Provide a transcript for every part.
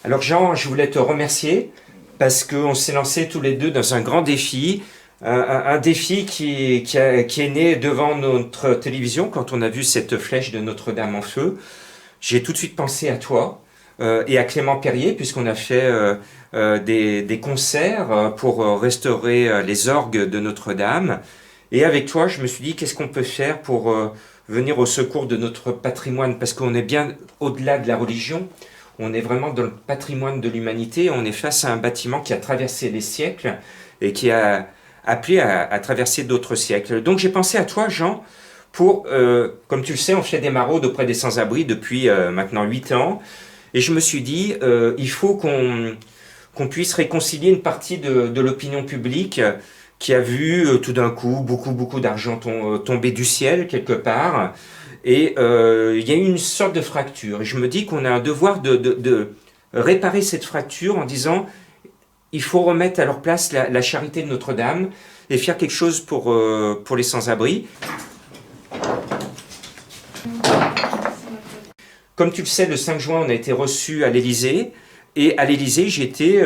Alors Jean, je voulais te remercier parce qu'on s'est lancé tous les deux dans un grand défi, un défi qui est né devant notre télévision quand on a vu cette flèche de Notre-Dame en feu. J'ai tout de suite pensé à toi et à Clément Perrier puisqu'on a fait des concerts pour restaurer les orgues de Notre-Dame. Et avec toi, je me suis dit qu'est-ce qu'on peut faire pour venir au secours de notre patrimoine parce qu'on est bien au-delà de la religion. On est vraiment dans le patrimoine de l'humanité. On est face à un bâtiment qui a traversé les siècles et qui a appelé à traverser d'autres siècles. Donc j'ai pensé à toi, Jean, pour, comme tu le sais, on fait des maraudes auprès des sans-abri depuis maintenant 8 ans. Et je me suis dit, il faut qu'on puisse réconcilier une partie de l'opinion publique qui a vu tout d'un coup beaucoup d'argent tomber du ciel quelque part. Et il y a eu une sorte de fracture. Et je me dis qu'on a un devoir de réparer cette fracture en disant il faut remettre à leur place la charité de Notre-Dame et faire quelque chose pour les sans-abri. Comme tu le sais, le 5 juin, on a été reçus à l'Élysée. Et à l'Élysée, j'étais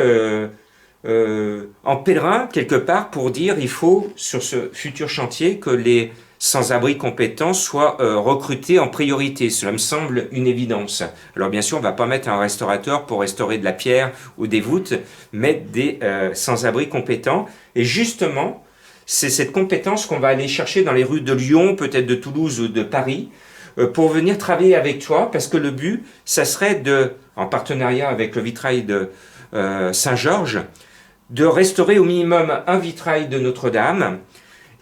en pèlerin quelque part pour dire il faut, sur ce futur chantier, que les sans-abri compétents soient recrutés en priorité. Cela me semble une évidence. Alors bien sûr, on ne va pas mettre un restaurateur pour restaurer de la pierre ou des voûtes, mais des sans-abri compétents. Et justement, c'est cette compétence qu'on va aller chercher dans les rues de Lyon, peut-être de Toulouse ou de Paris, pour venir travailler avec toi, parce que le but, ça serait en partenariat avec le vitrail de Saint-Georges, de restaurer au minimum un vitrail de Notre-Dame,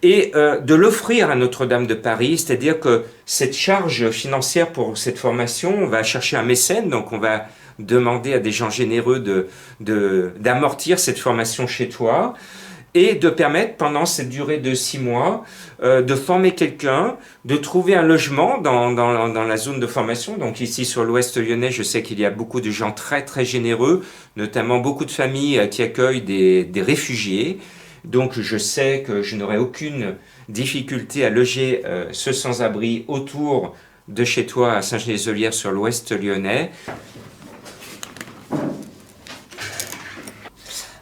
et de l'offrir à Notre-Dame de Paris, c'est-à-dire que cette charge financière pour cette formation, on va chercher un mécène, donc on va demander à des gens généreux d'amortir cette formation chez toi, et de permettre pendant cette durée de 6 mois de former quelqu'un, de trouver un logement dans la zone de formation. Donc ici sur l'ouest lyonnais, je sais qu'il y a beaucoup de gens très généreux, notamment beaucoup de familles qui accueillent des réfugiés. Donc je sais que je n'aurai aucune difficulté à loger ce sans-abri autour de chez toi à Saint-Genès-Ollières sur l'ouest lyonnais.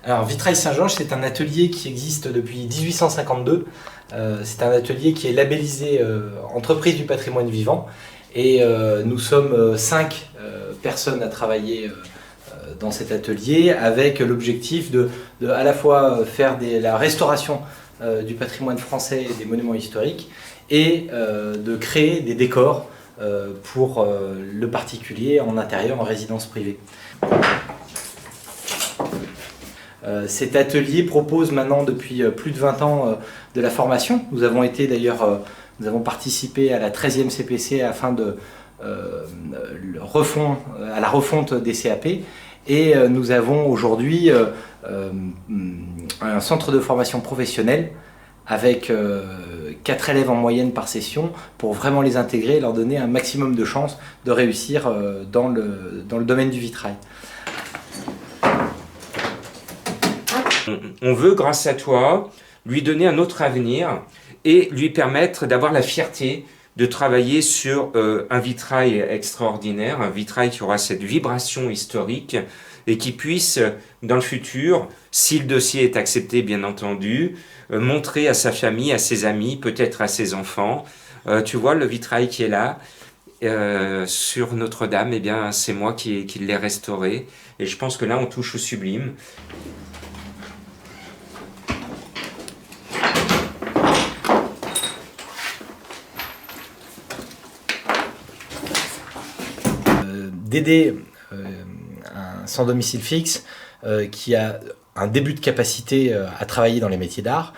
Alors Vitrail Saint-Georges, c'est un atelier qui existe depuis 1852. C'est un atelier qui est labellisé Entreprise du patrimoine vivant. Et nous sommes 5 personnes à travailler dans cet atelier avec l'objectif de à la fois faire la restauration du patrimoine français et des monuments historiques et de créer des décors pour le particulier en intérieur, en résidence privée. Cet atelier propose maintenant depuis plus de 20 ans de la formation. Nous avons été d'ailleurs, nous avons participé à la 13e CPC afin de à la refonte des CAP. Et nous avons aujourd'hui un centre de formation professionnelle avec 4 élèves en moyenne par session pour vraiment les intégrer et leur donner un maximum de chances de réussir dans le domaine du vitrail. On veut, grâce à toi, lui donner un autre avenir et lui permettre d'avoir la fierté de travailler sur un vitrail extraordinaire, un vitrail qui aura cette vibration historique et qui puisse, dans le futur, si le dossier est accepté bien entendu, montrer à sa famille, à ses amis, peut-être à ses enfants. Tu vois, le vitrail qui est là, sur Notre-Dame, eh bien, c'est moi qui l'ai restauré. Et je pense que là, on touche au sublime. D'aider un sans domicile fixe qui a un début de capacité à travailler dans les métiers d'art,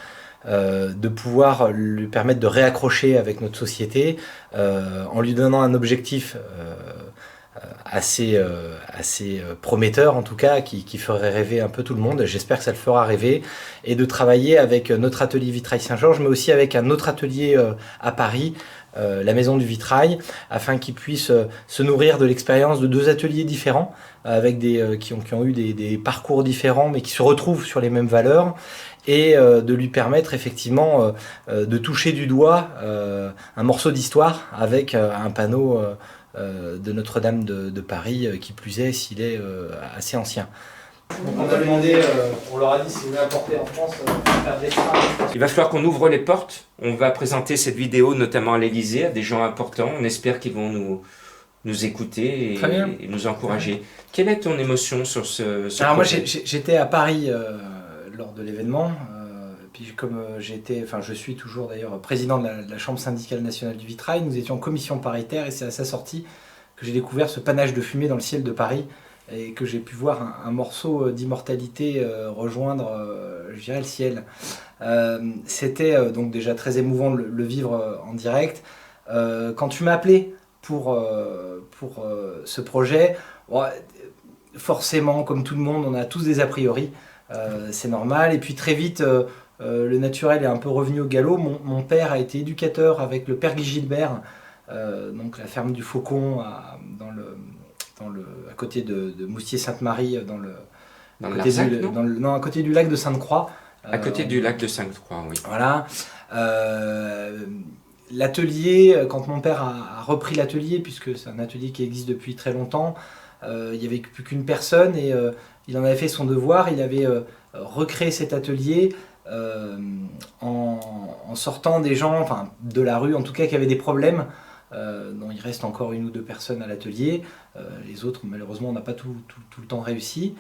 de pouvoir lui permettre de réaccrocher avec notre société en lui donnant un objectif assez prometteur en tout cas, qui ferait rêver un peu tout le monde. J'espère que ça le fera rêver, et de travailler avec notre atelier Vitrail Saint-Georges, mais aussi avec un autre atelier à Paris, la Maison du Vitrail, afin qu'ils puissent se nourrir de l'expérience de 2 ateliers différents, avec qui ont eu des parcours différents, mais qui se retrouvent sur les mêmes valeurs, et de lui permettre effectivement de toucher du doigt un morceau d'histoire avec un panneau de Notre-Dame de Paris, qui plus est s'il est assez ancien. Donc on a demandé, on leur a dit si vous voulez importer en France, faire des trains. Il va falloir qu'on ouvre les portes. On va présenter cette vidéo notamment à l'Élysée, à des gens importants. On espère qu'ils vont nous écouter et nous encourager. Quelle est ton émotion sur ce Alors projet? moi j'étais à Paris lors de l'événement. Puis comme je suis toujours d'ailleurs président de la Chambre syndicale nationale du vitrail, nous étions en commission paritaire et c'est à sa sortie que j'ai découvert ce panache de fumée dans le ciel de Paris et que j'ai pu voir un morceau d'immortalité rejoindre, je dirais, le ciel. C'était donc déjà très émouvant de le vivre en direct. Quand tu m'as appelé pour ce projet, bon, forcément, comme tout le monde, on a tous des a priori, c'est normal. Et puis très vite, le naturel est un peu revenu au galop. Mon père a été éducateur avec le père Guy Gilbert, donc la ferme du Faucon à côté de Moustier-Sainte-Marie, à côté du lac de Sainte-Croix. À côté du lac de Sainte-Croix, oui. Voilà. L'atelier, quand mon père a repris l'atelier, puisque c'est un atelier qui existe depuis très longtemps, il n'y avait plus qu'une personne et il en avait fait son devoir. Il avait recréé cet atelier en sortant des gens, enfin de la rue en tout cas, qui avaient des problèmes. Donc il reste encore une ou deux personnes à l'atelier. Les autres, malheureusement, on n'a pas tout le temps réussi.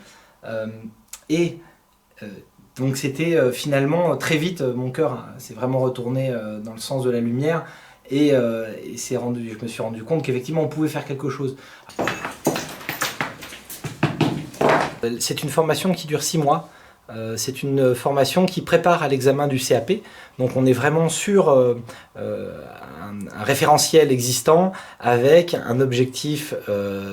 Donc c'était finalement très vite, mon cœur s'est vraiment retourné dans le sens de la lumière et je me suis rendu compte qu'effectivement on pouvait faire quelque chose. C'est une formation qui dure 6 mois. C'est une formation qui prépare à l'examen du CAP. Donc on est vraiment sur un référentiel existant avec un objectif,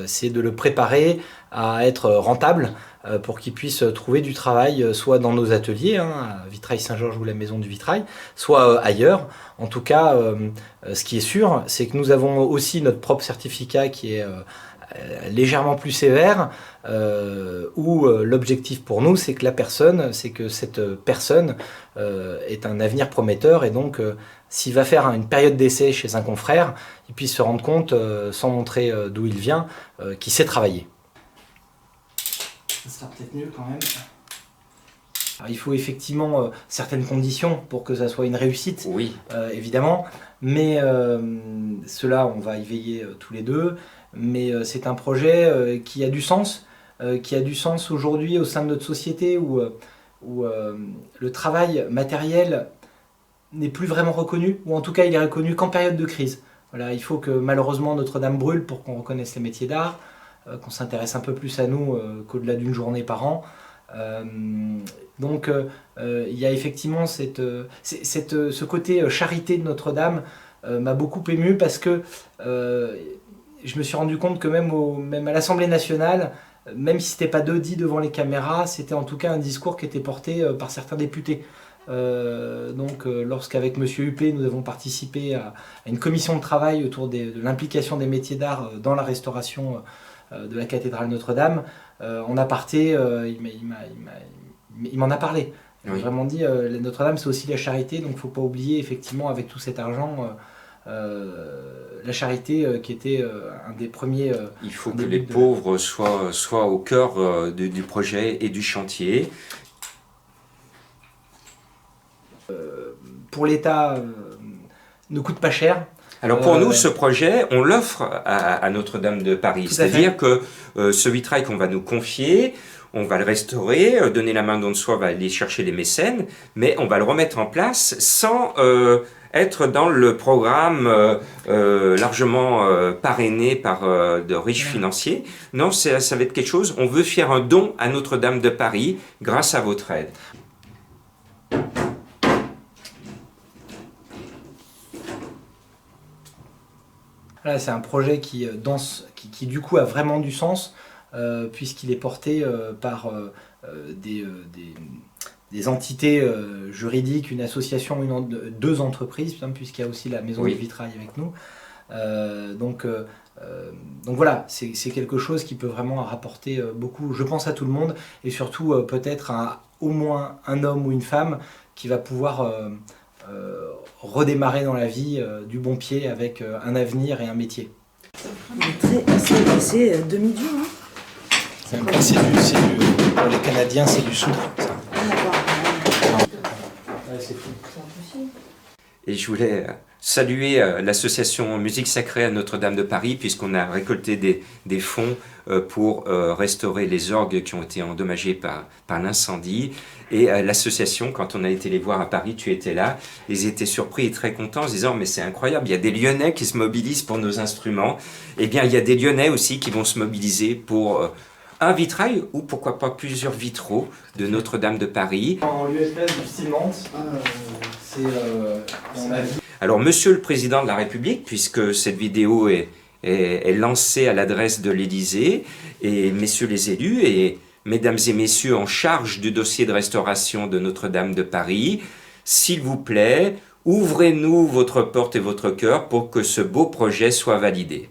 c'est de le préparer à être rentable pour qu'il puisse trouver du travail soit dans nos ateliers, à Vitrail Saint-Georges ou la Maison du Vitrail, soit ailleurs. En tout cas, ce qui est sûr, c'est que nous avons aussi notre propre certificat qui est légèrement plus sévère, où l'objectif pour nous, c'est que cette personne est un avenir prometteur et donc s'il va faire une période d'essai chez un confrère, il puisse se rendre compte, sans montrer d'où il vient, qu'il sait travailler. Ça sera peut-être mieux quand même. Alors, il faut effectivement certaines conditions pour que ça soit une réussite, oui. Évidemment, mais cela, on va y veiller tous les deux. Mais c'est un projet qui a du sens aujourd'hui au sein de notre société où le travail matériel n'est plus vraiment reconnu, ou en tout cas il est reconnu qu'en période de crise. Voilà, il faut que malheureusement Notre-Dame brûle pour qu'on reconnaisse les métiers d'art, qu'on s'intéresse un peu plus à nous qu'au-delà d'une journée par an. Donc il y a effectivement ce côté charité de Notre-Dame m'a beaucoup ému parce que je me suis rendu compte que même à l'Assemblée nationale, même si c'était pas dit devant les caméras, c'était en tout cas un discours qui était porté par certains députés. Lorsqu'avec Monsieur Huppé, nous avons participé à une commission de travail autour de l'implication des métiers d'art dans la restauration de la cathédrale Notre-Dame, en aparté, il m'en a parlé. Il m'a vraiment dit Notre-Dame c'est aussi la charité, donc il ne faut pas oublier effectivement avec tout cet argent la charité qui était un des premiers... il faut que les pauvres soient au cœur du projet et du chantier. Pour l'État, ne coûte pas cher. Alors pour nous, ce projet, on l'offre à Notre-Dame de Paris. C'est-à-dire que ce vitrail qu'on va nous confier, on va le restaurer, donner la main don de soi, va aller chercher les mécènes, mais on va le remettre en place sans être dans le programme largement parrainé par de riches financiers. Non, ça va être quelque chose, on veut faire un don à Notre-Dame de Paris grâce à votre aide. Là, c'est un projet qui du coup a vraiment du sens, puisqu'il est porté par des entités juridiques, une association, deux entreprises, puisqu'il y a aussi la Maison du Vitrail avec nous. Donc voilà, c'est quelque chose qui peut vraiment rapporter beaucoup, je pense, à tout le monde, et surtout peut-être à au moins un homme ou une femme qui va pouvoir redémarrer dans la vie du bon pied avec un avenir et un métier. C'est demi-dur, hein. C'est même pas, pour les Canadiens, c'est du soufre. Ça. Ah, d'accord. Ouais, c'est fou. C'est impossible. Et je voulais saluer l'association Musique Sacrée à Notre-Dame de Paris, puisqu'on a récolté des fonds pour restaurer les orgues qui ont été endommagés par l'incendie. Et l'association, quand on a été les voir à Paris, tu étais là, ils étaient surpris et très contents en se disant « mais c'est incroyable, il y a des Lyonnais qui se mobilisent pour nos instruments ». Eh bien, il y a des Lyonnais aussi qui vont se mobiliser pour un vitrail ou pourquoi pas plusieurs vitraux de Notre-Dame de Paris. En l'USPS du ciment, on a vu. Alors, Monsieur le Président de la République, puisque cette vidéo est lancée à l'adresse de l'Élysée, et messieurs les élus, et mesdames et messieurs en charge du dossier de restauration de Notre-Dame de Paris, s'il vous plaît, ouvrez-nous votre porte et votre cœur pour que ce beau projet soit validé.